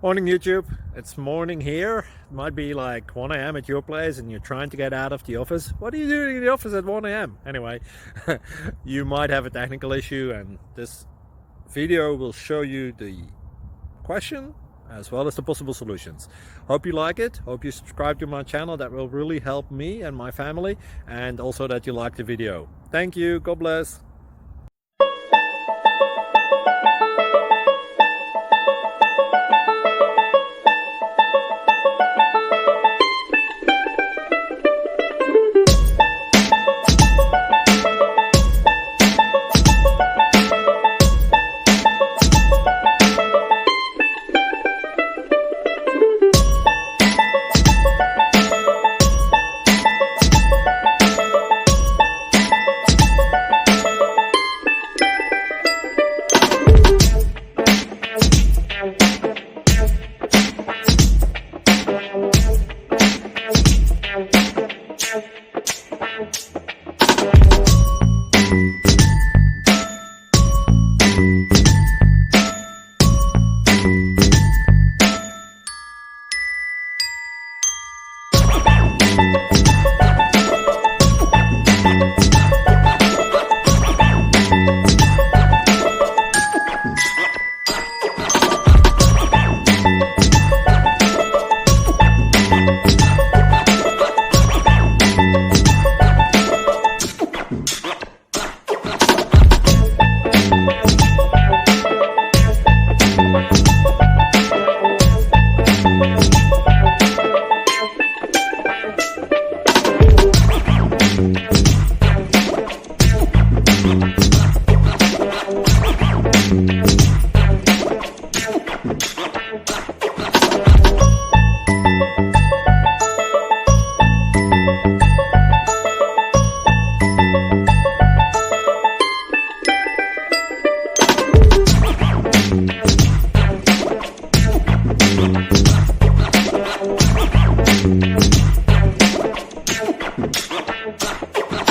Morning YouTube, it's morning here. It might be like 1 a.m. at your place and you're trying to get out of the office. What are you doing in the office at 1 a.m.? Anyway, you might have a technical issue and this video will show you the question as well as the possible solutions. Hope you like it, hope you subscribe to my channel. That will really help me and my family, and also that you like the video. Thank you, God bless.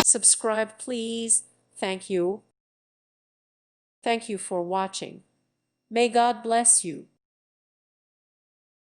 Subscribe, please. Thank you. Thank you for watching. May God bless you.